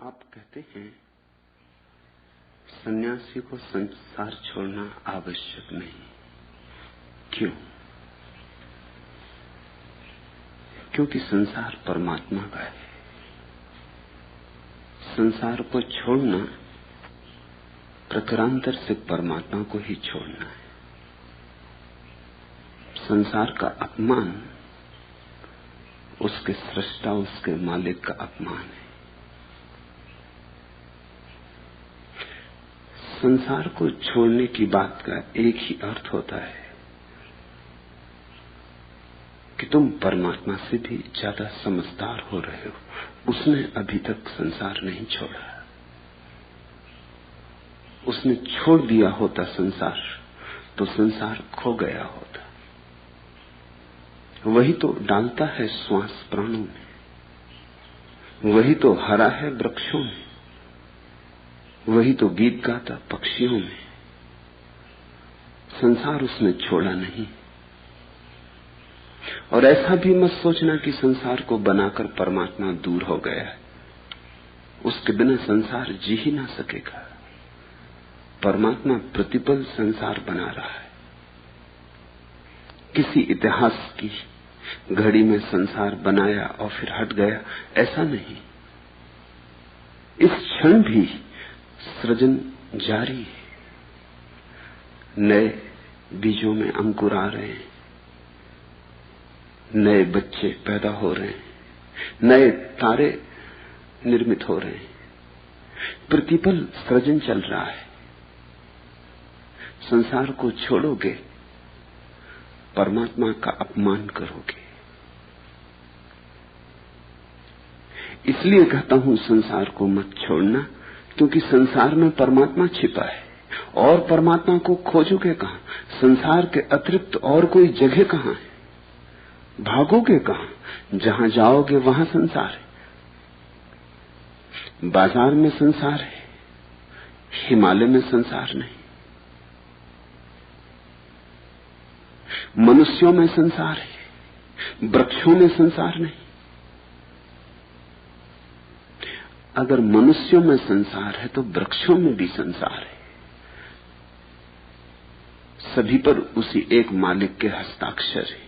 आप कहते हैं सन्यासी को संसार छोड़ना आवश्यक नहीं। क्यों? क्योंकि संसार परमात्मा का है। संसार को छोड़ना प्रकारांतर से परमात्मा को ही छोड़ना है। संसार का अपमान उसके सृष्टा, उसके मालिक का अपमान है। संसार को छोड़ने की बात का एक ही अर्थ होता है कि तुम परमात्मा से भी ज्यादा समझदार हो रहे हो। उसने अभी तक संसार नहीं छोड़ा। उसने छोड़ दिया होता संसार तो संसार खो गया होता। वही तो डालता है श्वास प्राणों में, वही तो हरा है वृक्षों में, वही तो गीत गाता पक्षियों में। संसार उसने छोड़ा नहीं। और ऐसा भी मत सोचना कि संसार को बनाकर परमात्मा दूर हो गया है। उसके बिना संसार जी ही ना सकेगा। परमात्मा प्रतिपल संसार बना रहा है। किसी इतिहास की घड़ी में संसार बनाया और फिर हट गया, ऐसा नहीं। इस क्षण भी सृजन जारी है। नए बीजों में अंकुर आ रहे हैं, नए बच्चे पैदा हो रहे हैं, नए तारे निर्मित हो रहे हैं। प्रतिपल सृजन चल रहा है। संसार को छोड़ोगे, परमात्मा का अपमान करोगे। इसलिए कहता हूं संसार को मत छोड़ना, क्योंकि संसार में परमात्मा छिपा है। और परमात्मा को खोजोगे कहां? संसार के अतिरिक्त और कोई जगह कहां है? भागोगे कहां? जहां जाओगे वहां संसार है। बाजार में संसार है, हिमालय में संसार नहीं। मनुष्यों में संसार है, वृक्षों में संसार नहीं। अगर मनुष्यों में संसार है तो वृक्षों में भी संसार है। सभी पर उसी एक मालिक के हस्ताक्षर है।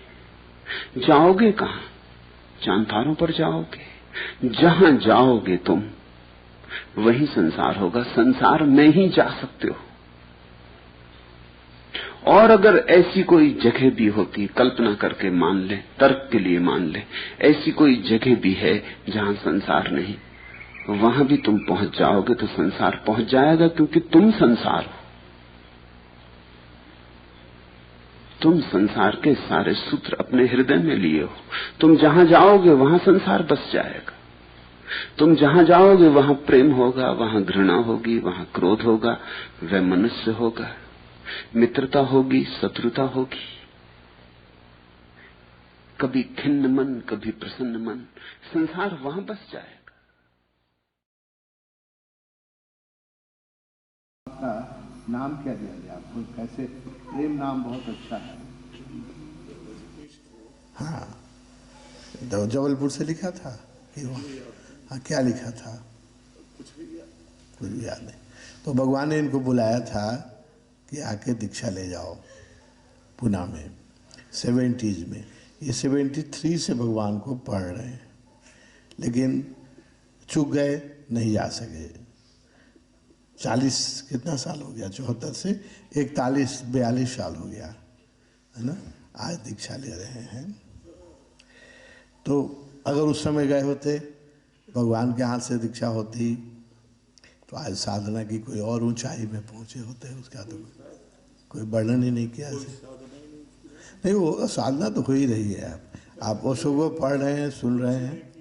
जाओगे कहां? चांतारों पर जाओगे। जहां जाओगे तुम वही संसार होगा। संसार में ही जा सकते हो। और अगर ऐसी कोई जगह भी होती, कल्पना करके मान ले, तर्क के लिए मान ले, ऐसी कोई जगह भी है जहां संसार नहीं, वहां भी तुम पहुंच जाओगे तो संसार पहुंच जाएगा, क्योंकि तुम संसार हो। तुम संसार के सारे सूत्र अपने हृदय में लिए हो। तुम जहां जाओगे वहां संसार बस जाएगा। तुम जहां जाओगे वहां प्रेम होगा, वहां घृणा होगी, वहां क्रोध होगा, वैमनस्य होगा, मित्रता होगी, शत्रुता होगी। कभी खिन्न मन, कभी प्रसन्न मन। संसार वहां बस जाएगा। आपका नाम क्या दिया गया आपको? कैसे? प्रेम नाम बहुत अच्छा है। हाँ, तो जबलपुर से लिखा था कि हाँ, क्या लिखा था? कुछ भी याद नहीं। तो भगवान ने इनको बुलाया था कि आके दीक्षा ले जाओ पुणे में 70s में। ये 73 से भगवान को पढ़ रहे हैं, लेकिन चूक गए, नहीं जा सके। 40 कितना साल हो गया? 74 से 41-42 साल हो गया है ना। आज दीक्षा ले रहे हैं। तो अगर उस समय गए होते, भगवान के हाथ से दीक्षा होती, तो आज साधना की कोई और ऊंचाई में पहुंचे होते। उसका तो कोई वर्णन ही नहीं किया ऐसे। नहीं, वो साधना तो हो ही रही है। आप उसको को पढ़ रहे हैं, सुन रहे हैं।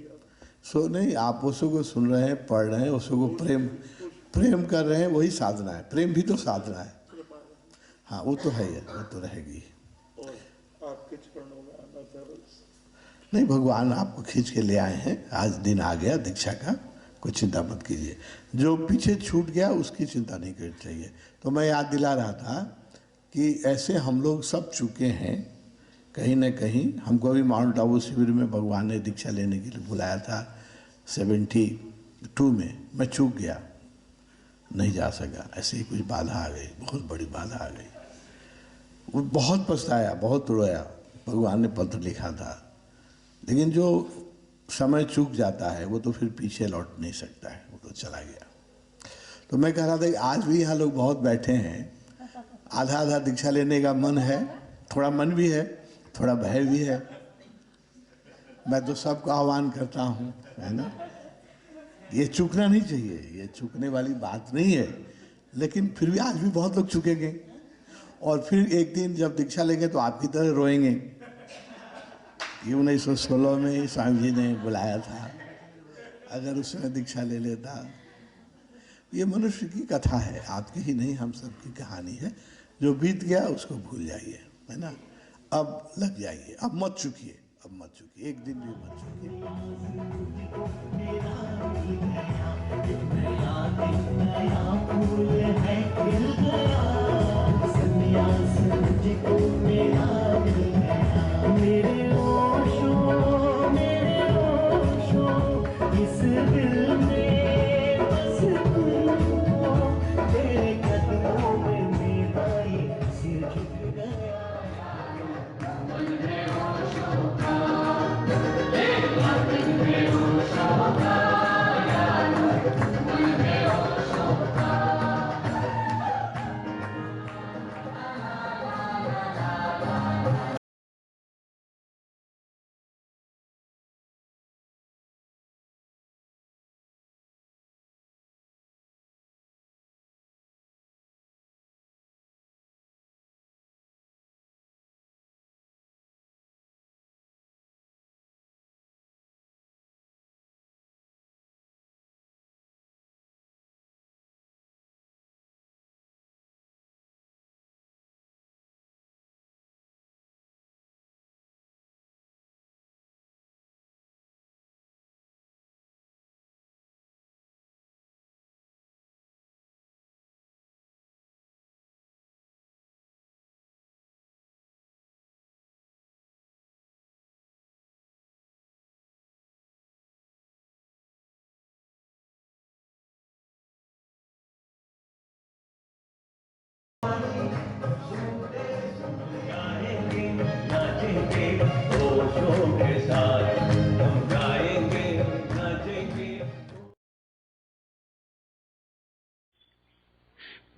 सो नहीं, आप उसको को सुन रहे हैं, पढ़ रहे हैं, उसको को प्रेम कर रहे हैं, वही साधना है। प्रेम भी तो साधना है। हाँ, वो तो है, वो तो रहेगी। नहीं, भगवान आपको खींच के ले आए हैं। आज दिन आ गया दीक्षा का, कोई चिंता मत कीजिए। जो पीछे छूट गया उसकी चिंता नहीं करनी चाहिए। तो मैं याद दिला रहा था कि ऐसे हम लोग सब चुके हैं कहीं न कहीं। हमको भी माउंट आबू शिविर में भगवान ने दीक्षा लेने के लिए बुलाया था 70 2 में मैं चूक गया, नहीं जा सका, ऐसे ही कुछ बाधा आ गई, बहुत बड़ी बाधा आ गई। वो बहुत पछताया, बहुत रोया। भगवान ने पत्र लिखा था, लेकिन जो समय चूक जाता है वो तो फिर पीछे लौट नहीं सकता है, वो तो चला गया। तो मैं कह रहा था कि आज भी यहाँ लोग बहुत बैठे हैं, आधा आधा दीक्षा लेने का मन है, थोड़ा मन भी है, थोड़ा भय भी है। मैं तो सबको आह्वान करता हूँ, है ना, ये चूकना नहीं चाहिए, ये चूकने वाली बात नहीं है, लेकिन फिर भी आज भी बहुत लोग चूकेंगे और फिर एक दिन जब दीक्षा लेंगे तो आपकी तरह रोएंगे कि 1916 में ही स्वामी जी ने बुलाया था, अगर उसमें दीक्षा ले लेता। ये मनुष्य की कथा है, आपकी ही नहीं, हम सबकी कहानी है। जो बीत गया उसको भूल जाइए, है ना, अब लग जाइए, अब मत चुकिए, अब मत चुकिए, एक दिन भी मत चुकिए।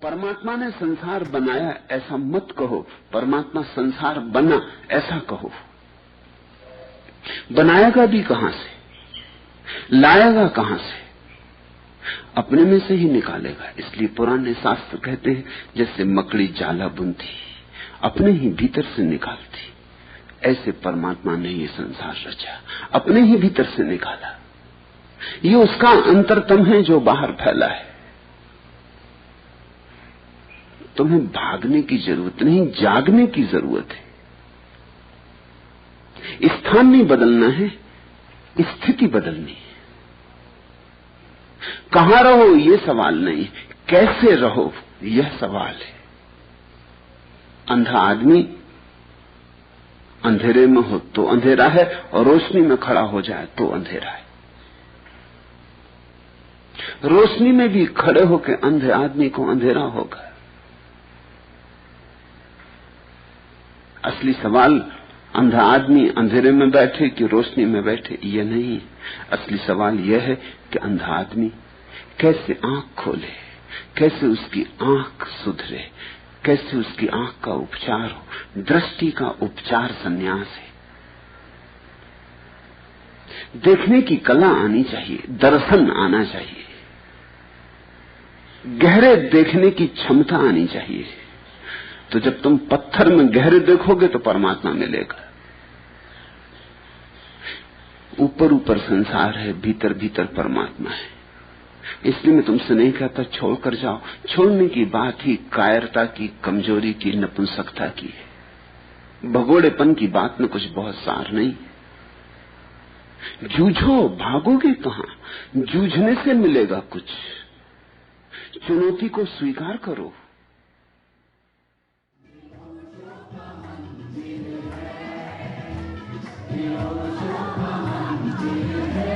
परमात्मा ने संसार बनाया ऐसा मत कहो, परमात्मा संसार बना ऐसा कहो। बनाएगा भी कहां से, लाएगा कहां से? अपने में से ही निकालेगा। इसलिए पुराने शास्त्र कहते हैं जैसे मकड़ी जाला बुनती, अपने ही भीतर से निकालती, ऐसे परमात्मा ने ये संसार रचा, अपने ही भीतर से निकाला। ये उसका अंतरतम है जो बाहर फैला है। तुम्हें भागने की जरूरत नहीं, जागने की जरूरत है। स्थान नहीं बदलना है, स्थिति बदलनी है। कहां रहो ये सवाल नहीं, कैसे रहो यह सवाल है। अंधा आदमी अंधेरे में हो तो अंधेरा है, और रोशनी में खड़ा हो जाए तो अंधेरा है। रोशनी में भी खड़े होकर अंधे आदमी को अंधेरा होगा। असली सवाल अंधा आदमी अंधेरे में बैठे कि रोशनी में बैठे, यह नहीं। असली सवाल यह है कि अंधा आदमी कैसे आंख खोले, कैसे उसकी आंख सुधरे, कैसे उसकी आंख का उपचार हो। दृष्टि का उपचार संन्यास है। देखने की कला आनी चाहिए, दर्शन आना चाहिए, गहरे देखने की क्षमता आनी चाहिए। तो जब तुम पत्थर में गहरे देखोगे तो परमात्मा मिलेगा। ऊपर ऊपर संसार है, भीतर भीतर परमात्मा है। इसलिए मैं तुमसे नहीं कहता छोड़कर जाओ। छोड़ने की बात ही कायरता की, कमजोरी की, नपुंसकता की है। भगोड़ेपन की बात में कुछ बहुत सार नहीं। जूझो, भागोगे कहां? जूझने से मिलेगा कुछ। चुनौती को स्वीकार करो। Yeah.